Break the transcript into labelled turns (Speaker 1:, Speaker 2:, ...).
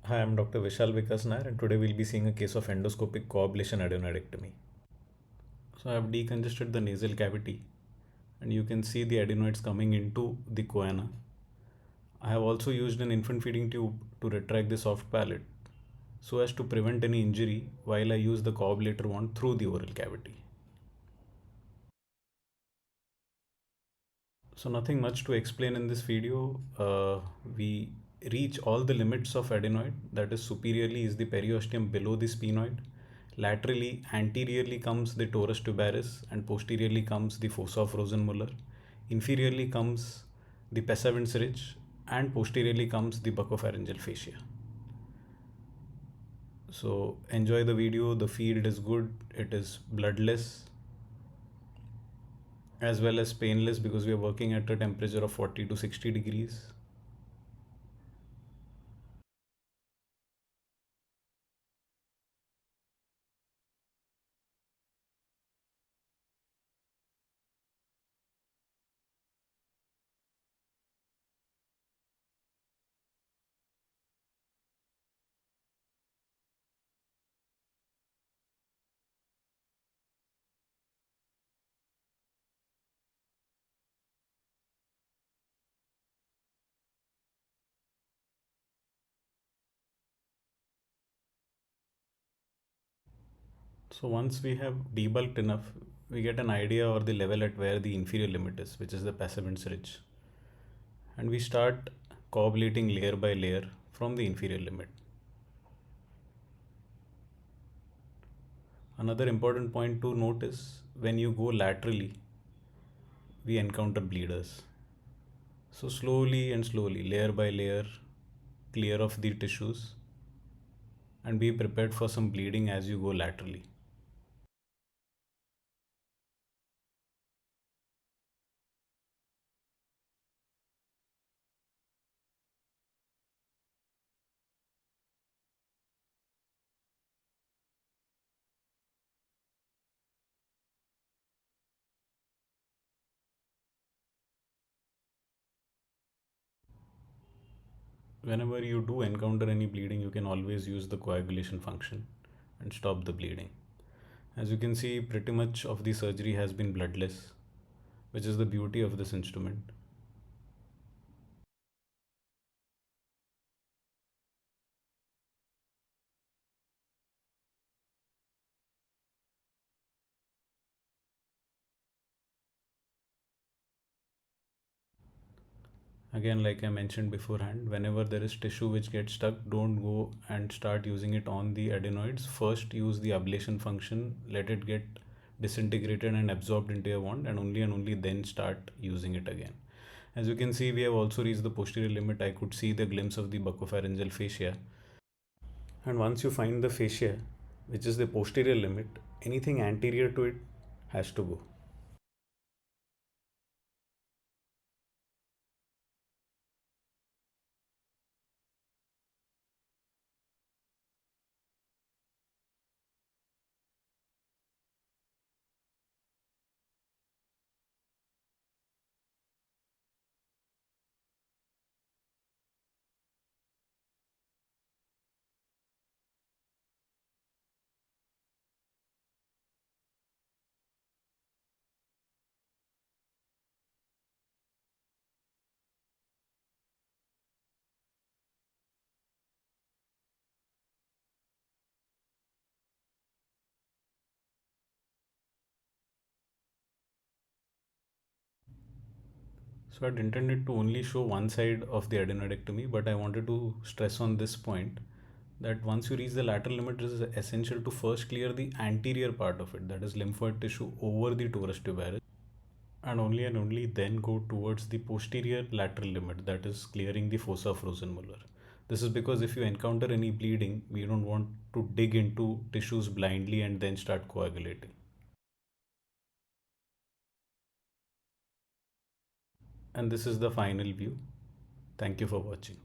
Speaker 1: Hi, I'm Dr. Vishal Vikas Nair, and today we'll be seeing a case of endoscopic coblation adenoidectomy. So, I have decongested the nasal cavity, and you can see the adenoids coming into the choana. I have also used an infant feeding tube to retract the soft palate so as to prevent any injury while I use the coablator wand through the oral cavity. So, nothing much to explain in this video. We reach all the limits of adenoid, that is, superiorly is the periosteum below the sphenoid, laterally, anteriorly comes the torus tuberous, and posteriorly comes the fossa of Rosenmuller. Inferiorly comes the Pesavint's ridge, and posteriorly comes the buccopharyngeal fascia. So, enjoy the video. The field is good, it is bloodless as well as painless because we are working at a temperature of 40 to 60 degrees. So once we have debulked enough, we get an idea or the level at where the inferior limit is, which is the Passavant's ridge. And we start coagulating layer by layer from the inferior limit. Another important point to note is when you go laterally, we encounter bleeders. So slowly and slowly, layer by layer, clear of the tissues and be prepared for some bleeding as you go laterally. Whenever you do encounter any bleeding, you can always use the coagulation function and stop the bleeding. As you can see, pretty much of the surgery has been bloodless, which is the beauty of this instrument. Again, like I mentioned beforehand, whenever there is tissue which gets stuck, don't go and start using it on the adenoids. First, use the ablation function, let it get disintegrated and absorbed into your wand, and only then start using it again. As you can see, we have also reached the posterior limit. I could see the glimpse of the buccopharyngeal fascia. And once you find the fascia, which is the posterior limit, anything anterior to it has to go. So I'd intended to only show one side of the adenoidectomy, but I wanted to stress on this point that once you reach the lateral limit, it is essential to first clear the anterior part of it, that is lymphoid tissue over the torus tuberous, and only then go towards the posterior lateral limit, that is clearing the fossa of Rosenmuller. This is because if you encounter any bleeding, we don't want to dig into tissues blindly and then start coagulating. And this is the final view. Thank you for watching.